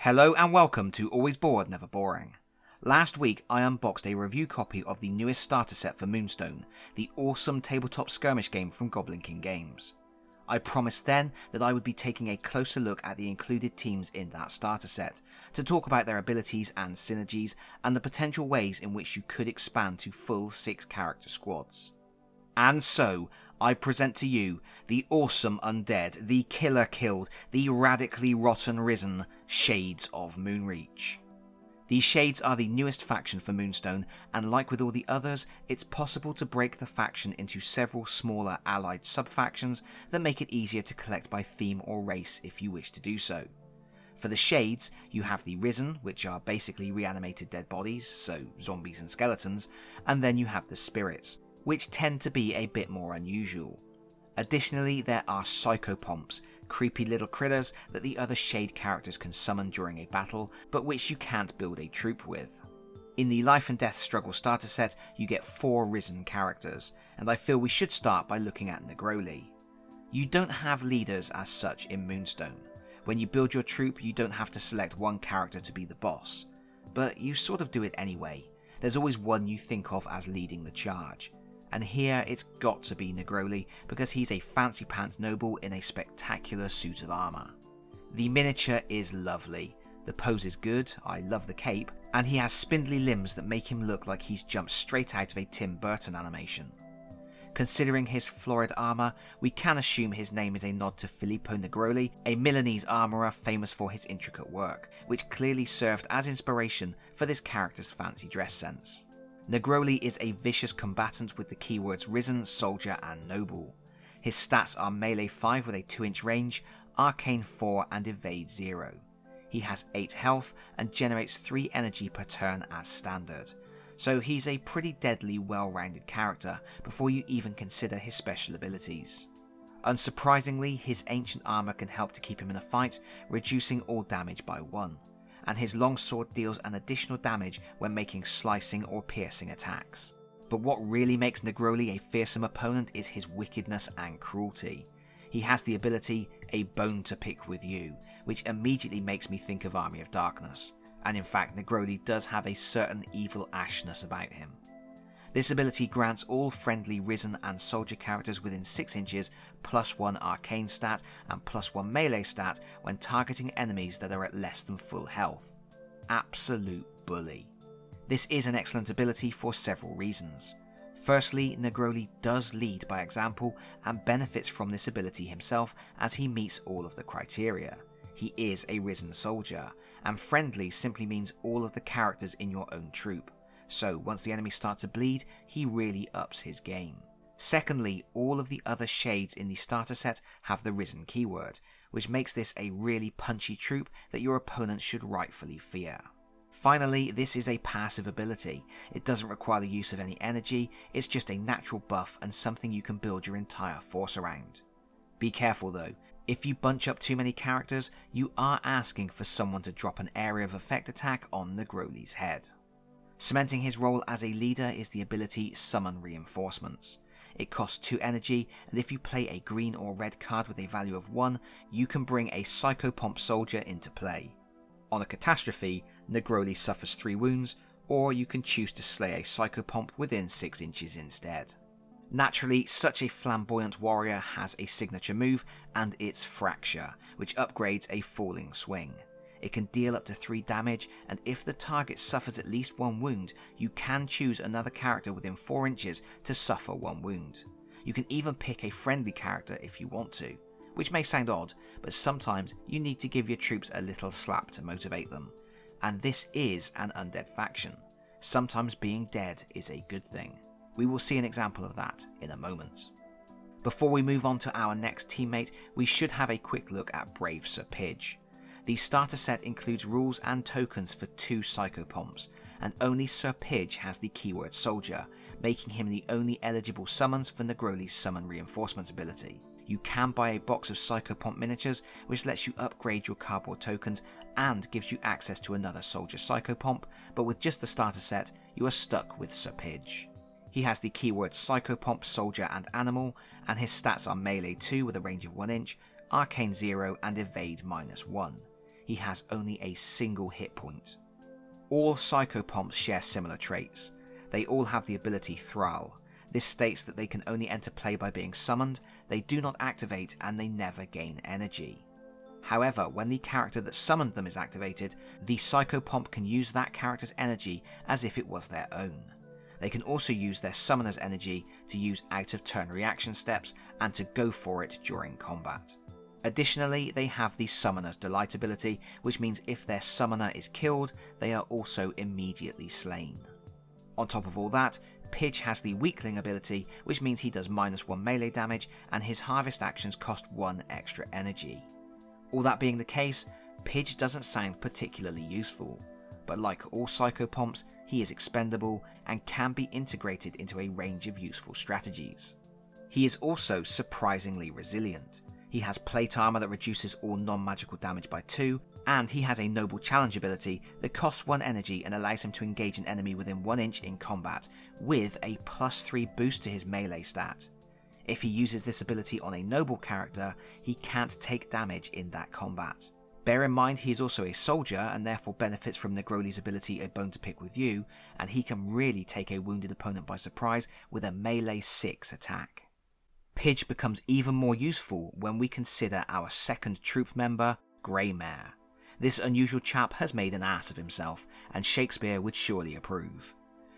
Hello and welcome to Always Bored, Never Boring. Last week I unboxed a review copy of the newest starter set for Moonstone, the awesome tabletop skirmish game from Goblin King Games. I promised then that I would be taking a closer look at the included teams in that starter set, to talk about their abilities and synergies, and the potential ways in which you could expand to full 6-character squads. And so, I present to you the awesome undead, the killer killed, the radically rotten risen Shades of Moonreach. These Shades are the newest faction for Moonstone, and like with all the others, it's possible to break the faction into several smaller allied sub-factions that make it easier to collect by theme or race if you wish to do so. For the Shades, you have the Risen, which are basically reanimated dead bodies, so zombies and skeletons, and then you have the Spirits, which tend to be a bit more unusual. Additionally, there are psychopomps, creepy little critters that the other Shade characters can summon during a battle, but which you can't build a troop with. In the Life and Death Struggle starter set, you get 4 Risen characters, and I feel we should start by looking at Negroli. You don't have leaders as such in Moonstone. When you build your troop, you don't have to select one character to be the boss, but you sort of do it anyway. There's always one you think of as leading the charge. And here it's got to be Negroli, because he's a fancy pants noble in a spectacular suit of armour. The miniature is lovely, the pose is good, I love the cape, and he has spindly limbs that make him look like he's jumped straight out of a Tim Burton animation. Considering his florid armour, we can assume his name is a nod to Filippo Negroli, a Milanese armourer famous for his intricate work, which clearly served as inspiration for this character's fancy dress sense. Negroli is a vicious combatant with the keywords Risen, Soldier and Noble. His stats are Melee 5 with a 2-inch range, Arcane 4 and Evade 0. He has 8 health and generates 3 energy per turn as standard, so he's a pretty deadly well-rounded character before you even consider his special abilities. Unsurprisingly, his ancient armour can help to keep him in a fight, reducing all damage by 1. And his longsword deals an additional damage when making slicing or piercing attacks. But what really makes Negroli a fearsome opponent is his wickedness and cruelty. He has the ability, a bone to pick with you, which immediately makes me think of Army of Darkness, and in fact Negroli does have a certain evil ashness about him. This ability grants all friendly Risen and Soldier characters within 6 inches +1 arcane stat and +1 melee stat when targeting enemies that are at less than full health. Absolute bully. This is an excellent ability for several reasons. Firstly, Negroli does lead by example and benefits from this ability himself as he meets all of the criteria. He is a Risen Soldier, and friendly simply means all of the characters in your own troop. So once the enemy starts to bleed, he really ups his game. Secondly, all of the other Shades in the starter set have the Risen keyword, which makes this a really punchy troop that your opponent should rightfully fear. Finally, this is a passive ability. It doesn't require the use of any energy, it's just a natural buff and something you can build your entire force around. Be careful though, if you bunch up too many characters, you are asking for someone to drop an area of effect attack on Negroli's head. Cementing his role as a leader is the ability Summon Reinforcements. It costs 2 energy, and if you play a green or red card with a value of 1, you can bring a Psychopomp soldier into play. On a catastrophe, Negroli suffers 3 wounds, or you can choose to slay a Psychopomp within 6 inches instead. Naturally, such a flamboyant warrior has a signature move, and it's Fracture, which upgrades a falling swing. It can deal up to 3 damage, and if the target suffers at least 1 wound, you can choose another character within 4 inches to suffer 1 wound. You can even pick a friendly character if you want to, which may sound odd, but sometimes you need to give your troops a little slap to motivate them. And this is an undead faction. Sometimes being dead is a good thing. We will see an example of that in a moment. Before we move on to our next teammate, we should have a quick look at Brave Sir Pidge. The starter set includes rules and tokens for 2 Psychopomps, and only Sir Pidge has the keyword Soldier, making him the only eligible summons for Negroli's Summon Reinforcements ability. You can buy a box of Psychopomp miniatures, which lets you upgrade your cardboard tokens and gives you access to another Soldier Psychopomp, but with just the starter set, you are stuck with Sir Pidge. He has the keywords Psychopomp, Soldier and Animal, and his stats are Melee 2 with a range of 1 inch, Arcane 0 and Evade -1. he has only a single hit point. All Psychopomps share similar traits. They all have the ability Thrall. This states that they can only enter play by being summoned, they do not activate, and they never gain energy. However, when the character that summoned them is activated, the Psychopomp can use that character's energy as if it was their own. They can also use their summoner's energy to use out of turn reaction steps and to go for it during combat. Additionally, they have the Summoner's Delight ability, which means if their summoner is killed, they are also immediately slain. On top of all that, Pidge has the Weakling ability, which means he does -1 melee damage and his harvest actions cost 1 extra energy. All that being the case, Pidge doesn't sound particularly useful, but like all Psychopomps, he is expendable and can be integrated into a range of useful strategies. He is also surprisingly resilient. He has plate armor that reduces all non-magical damage by 2, and he has a Noble Challenge ability that costs 1 energy and allows him to engage an enemy within 1 inch in combat, with a +3 boost to his melee stat. If he uses this ability on a noble character, he can't take damage in that combat. Bear in mind he is also a soldier and therefore benefits from Negroli's ability A Bone to Pick with You, and he can really take a wounded opponent by surprise with a melee 6 attack. Pidge becomes even more useful when we consider our second troop member, Greymair. This unusual chap has made an ass of himself, and Shakespeare would surely approve.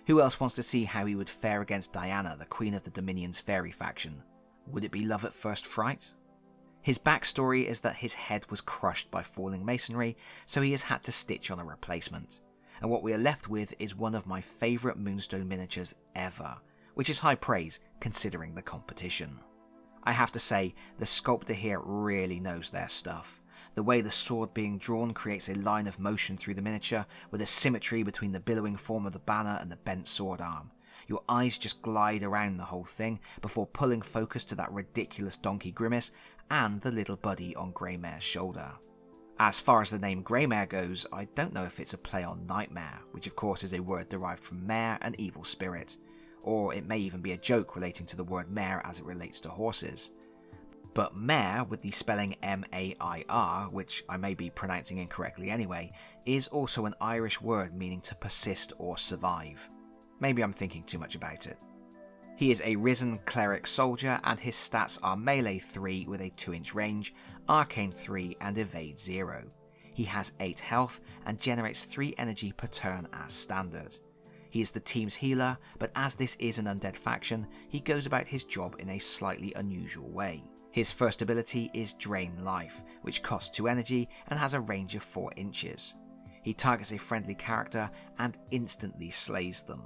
Who else wants to see how he would fare against Diana, the Queen of the Dominion's fairy faction? Would it be love at first fright? His backstory is that his head was crushed by falling masonry, so he has had to stitch on a replacement. And what we are left with is one of my favourite Moonstone miniatures ever, which is high praise considering the competition. I have to say, the sculptor here really knows their stuff. The way the sword being drawn creates a line of motion through the miniature, with a symmetry between the billowing form of the banner and the bent sword arm. Your eyes just glide around the whole thing, before pulling focus to that ridiculous donkey grimace and the little buddy on Greymair's shoulder. As far as the name Greymair goes, I don't know if it's a play on nightmare, which of course is a word derived from mare, an evil spirit. Or it may even be a joke relating to the word mare as it relates to horses. But mare, with the spelling M-A-I-R, which I may be pronouncing incorrectly anyway, is also an Irish word meaning to persist or survive. Maybe I'm thinking too much about it. He is a risen cleric soldier and his stats are melee 3 with a 2-inch range, arcane 3 and evade 0. He has 8 health and generates 3 energy per turn as standard. He is the team's healer, but as this is an undead faction, he goes about his job in a slightly unusual way. His first ability is Drain Life, which costs 2 energy and has a range of 4 inches. He targets a friendly character and instantly slays them.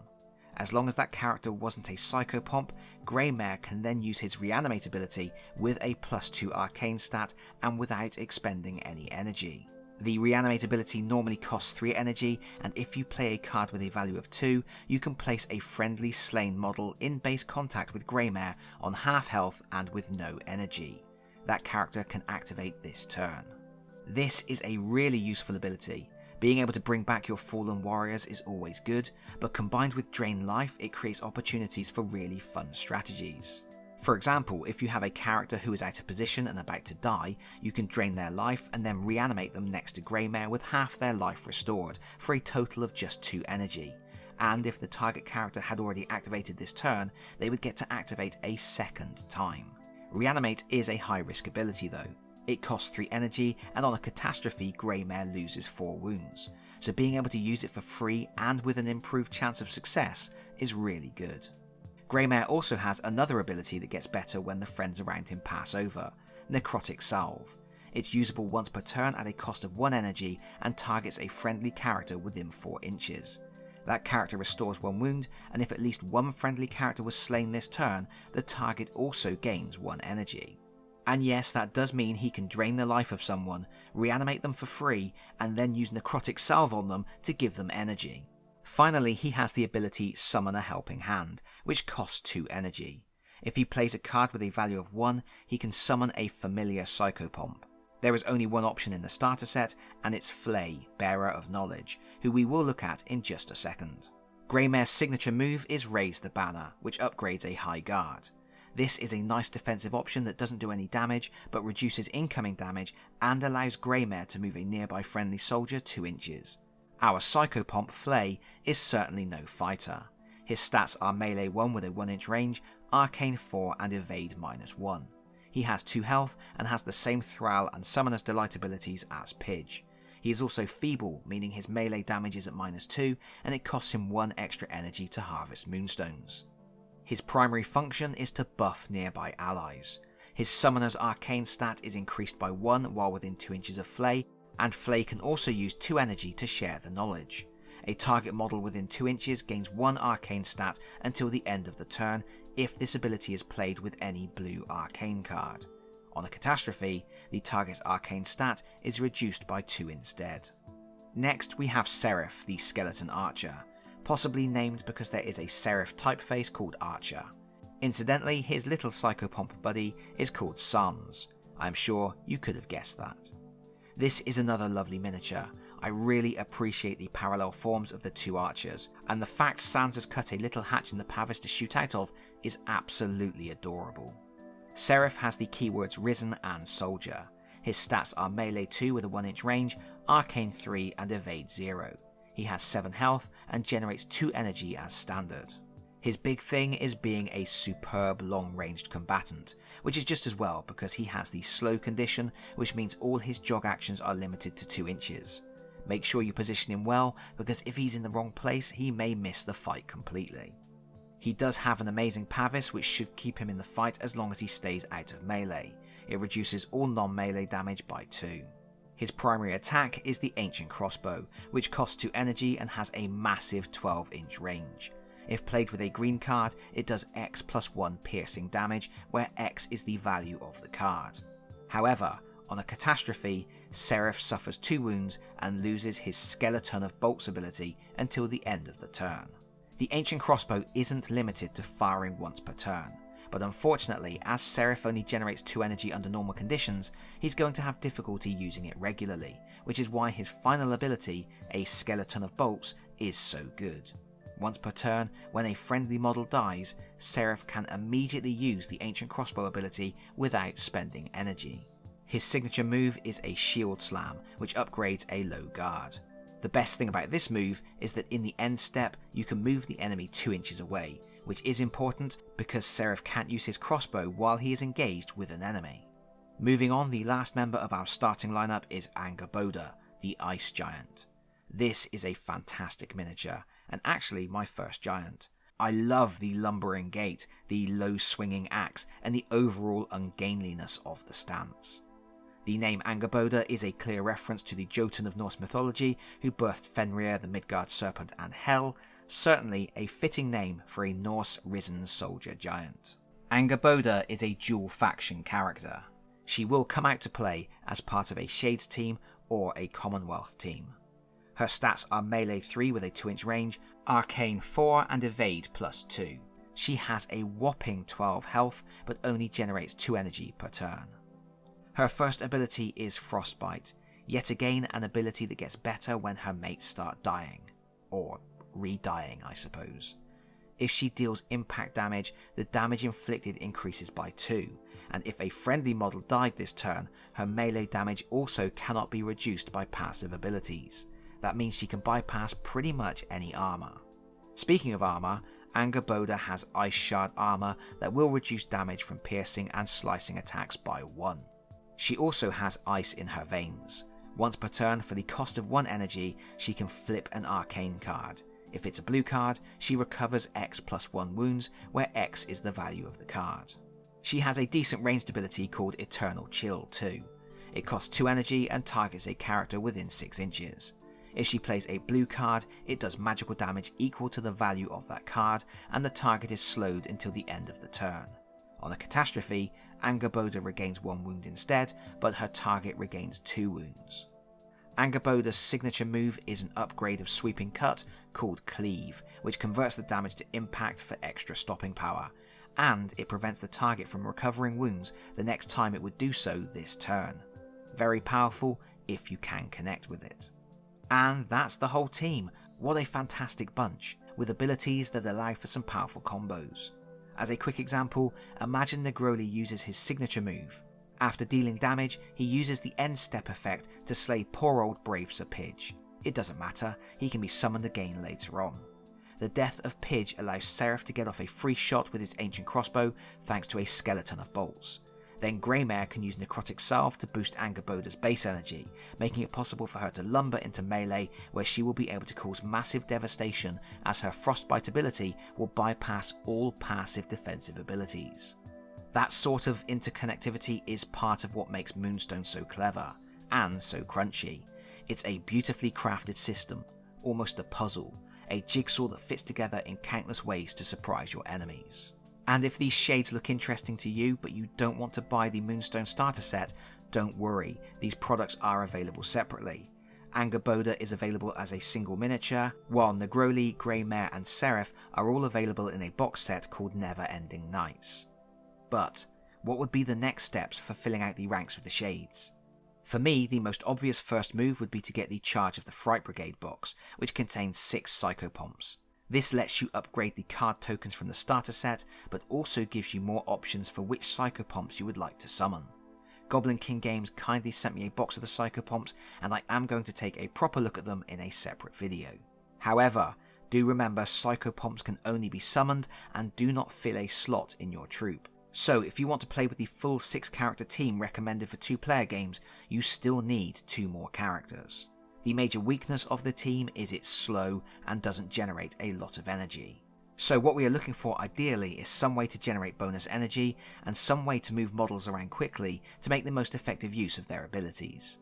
As long as that character wasn't a Psychopomp, Greymair can then use his Reanimate ability with a +2 arcane stat and without expending any energy. The Reanimate ability normally costs 3 energy, and if you play a card with a value of 2, you can place a friendly slain model in base contact with Greymair on half health and with no energy. That character can activate this turn. This is a really useful ability. Being able to bring back your fallen warriors is always good, but combined with Drain Life, it creates opportunities for really fun strategies. For example, if you have a character who is out of position and about to die, you can drain their life and then reanimate them next to Greymair with half their life restored, for a total of just 2 energy. And if the target character had already activated this turn, they would get to activate a second time. Reanimate is a high risk ability though. It costs 3 energy, and on a catastrophe Greymair loses 4 wounds, so being able to use it for free and with an improved chance of success is really good. Greymair also has another ability that gets better when the friends around him pass over, Necrotic Salve. It's usable once per turn at a cost of 1 energy and targets a friendly character within 4 inches. That character restores 1 wound, and if at least 1 friendly character was slain this turn, the target also gains 1 energy. And yes, that does mean he can drain the life of someone, reanimate them for free, and then use Necrotic Salve on them to give them energy. Finally, he has the ability Summon a Helping Hand, which costs 2 energy. If he plays a card with a value of 1, he can summon a familiar Psychopomp. There is only one option in the starter set, and it's Flay, Bearer of Knowledge, who we will look at in just a second. Greymair's signature move is Raise the Banner, which upgrades a High Guard. This is a nice defensive option that doesn't do any damage, but reduces incoming damage and allows Greymair to move a nearby friendly soldier 2 inches. Our Psychopomp Flay is certainly no fighter. His stats are melee 1 with a 1 inch range, arcane 4 and evade -1. He has 2 health and has the same Thrall and Summoner's Delight abilities as Pidge. He is also feeble, meaning his melee damage is at -2 and it costs him 1 extra energy to harvest Moonstones. His primary function is to buff nearby allies. His Summoner's Arcane stat is increased by 1 while within 2 inches of Flay, and Flay can also use 2 energy to share the knowledge. A target model within 2 inches gains 1 Arcane stat until the end of the turn if this ability is played with any blue Arcane card. On a catastrophe, the target's Arcane stat is reduced by 2 instead. Next we have Serif, the Skeleton Archer, possibly named because there is a Serif typeface called Archer. Incidentally, his little Psychopomp buddy is called Sans. I'm sure you could have guessed that. This is another lovely miniature. I really appreciate the parallel forms of the 2 archers, and the fact Sans has cut a little hatch in the pavis to shoot out of is absolutely adorable. Serif has the keywords Risen and Soldier. His stats are melee 2 with a 1 inch range, arcane 3 and evade 0. He has 7 health and generates 2 energy as standard. His big thing is being a superb long-ranged combatant, which is just as well because he has the slow condition, which means all his jog actions are limited to 2 inches. Make sure you position him well, because if he's in the wrong place, he may miss the fight completely. He does have an amazing pavis which should keep him in the fight as long as he stays out of melee. It reduces all non-melee damage by 2. His primary attack is the Ancient Crossbow, which costs 2 energy and has a massive 12-inch range. If played with a green card, it does X plus 1 piercing damage, where X is the value of the card. However, on a catastrophe, Serif suffers 2 wounds and loses his Skeleton of Bolts ability until the end of the turn. The Ancient Crossbow isn't limited to firing once per turn, but unfortunately, as Serif only generates 2 energy under normal conditions, he's going to have difficulty using it regularly, which is why his final ability, a Skeleton of Bolts, is so good. Once per turn, when a friendly model dies, Serif can immediately use the Ancient Crossbow ability without spending energy. His signature move is a Shield Slam, which upgrades a low guard. The best thing about this move is that in the end step, you can move the enemy 2 inches away, which is important because Serif can't use his crossbow while he is engaged with an enemy. Moving on, the last member of our starting lineup is Angerboda, the Ice Giant. This is a fantastic miniature, and actually my first giant. I love the lumbering gait, the low swinging axe, and the overall ungainliness of the stance. The name Angerboda is a clear reference to the Jotun of Norse mythology who birthed Fenrir, the Midgard serpent, and Hel, certainly a fitting name for a Norse risen soldier giant. Angerboda is a dual faction character. She will come out to play as part of a Shades team or a Commonwealth team. Her stats are melee 3 with a 2 inch range, arcane 4 and evade plus 2. She has a whopping 12 health but only generates 2 energy per turn. Her first ability is Frostbite, yet again an ability that gets better when her mates start dying. Or re-dying, I suppose. If she deals impact damage, the damage inflicted increases by 2, and if a friendly model died this turn, her melee damage also cannot be reduced by passive abilities. That means she can bypass pretty much any armor. Speaking of armor, Angerboda has Ice Shard armor that will reduce damage from piercing and slicing attacks by 1. She also has ice in her veins. Once per turn, for the cost of 1 energy, she can flip an arcane card. If it's a blue card, she recovers X plus 1 wounds, where X is the value of the card. She has a decent ranged ability called Eternal Chill too. It costs 2 energy and targets a character within 6 inches. If she plays a blue card, it does magical damage equal to the value of that card, and the target is slowed until the end of the turn. On a catastrophe, Angerboda regains 1 wound instead, but her target regains 2 wounds. Angerboda's signature move is an upgrade of Sweeping Cut called Cleave, which converts the damage to impact for extra stopping power, and it prevents the target from recovering wounds the next time it would do so this turn. Very powerful if you can connect with it. And that's the whole team. What a fantastic bunch, with abilities that allow for some powerful combos. As a quick example, imagine Negroli uses his signature move. After dealing damage, he uses the end step effect to slay poor old brave Sir Pidge. It doesn't matter, he can be summoned again later on. The death of Pidge allows Serif to get off a free shot with his ancient crossbow thanks to a skeleton of bolts. Then Greymair can use Necrotic Salve to boost Angerboda's base energy, making it possible for her to lumber into melee where she will be able to cause massive devastation as her Frostbite ability will bypass all passive defensive abilities. That sort of interconnectivity is part of what makes Moonstone so clever, and so crunchy. It's a beautifully crafted system, almost a puzzle, a jigsaw that fits together in countless ways to surprise your enemies. And if these shades look interesting to you but you don't want to buy the Moonstone starter set, don't worry, these products are available separately. Angerboda is available as a single miniature, while Negroli, Greymair and Serif are all available in a box set called Never Ending Nights. But what would be the next steps for filling out the ranks with the shades? For me, the most obvious first move would be to get the Charge of the Fright Brigade box, which contains 6 Psychopomps. This lets you upgrade the card tokens from the starter set, but also gives you more options for which Psychopomps you would like to summon. Goblin King Games kindly sent me a box of the Psychopomps, and I am going to take a proper look at them in a separate video. However, do remember Psychopomps can only be summoned and do not fill a slot in your troop. So if you want to play with the full 6 character team recommended for 2-player games, you still need 2 more characters. The major weakness of the team is it's slow and doesn't generate a lot of energy. So what we are looking for ideally is some way to generate bonus energy and some way to move models around quickly to make the most effective use of their abilities.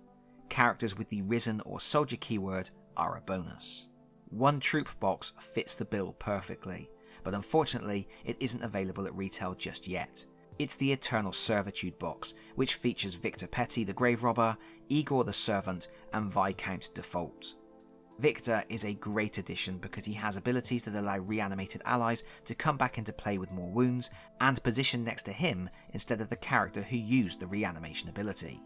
Characters with the Risen or Soldier keyword are a bonus. One troop box fits the bill perfectly, but unfortunately it isn't available at retail just yet. It's the Eternal Servitude box, which features Victor Petty the Grave Robber, Igor the Servant, and Viscount Default. Victor is a great addition because he has abilities that allow reanimated allies to come back into play with more wounds, and position next to him instead of the character who used the reanimation ability.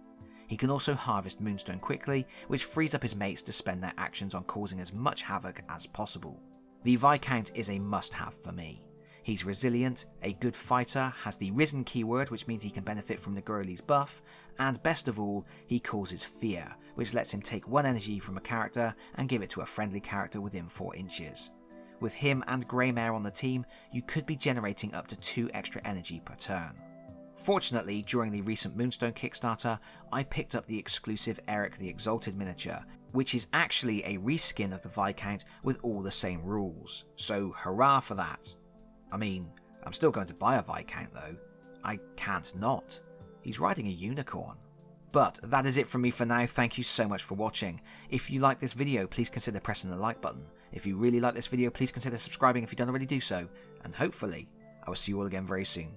He can also harvest Moonstone quickly, which frees up his mates to spend their actions on causing as much havoc as possible. The Viscount is a must-have for me. He's resilient, a good fighter, has the Risen keyword which means he can benefit from Negroli's buff, and best of all, he causes fear, which lets him take 1 energy from a character and give it to a friendly character within 4 inches. With him and Greymair on the team, you could be generating up to 2 extra energy per turn. Fortunately, during the recent Moonstone Kickstarter, I picked up the exclusive Eric the Exalted miniature, which is actually a reskin of the Viscount with all the same rules, so hurrah for that. I mean, I'm still going to buy a Viscount though. I can't not. He's riding a unicorn. But that is it from me for now. Thank you so much for watching. If you like this video, please consider pressing the like button. If you really like this video, please consider subscribing if you don't already do so. And hopefully, I will see you all again very soon.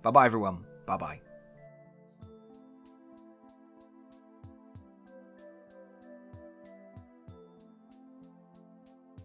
Bye bye everyone. Bye bye.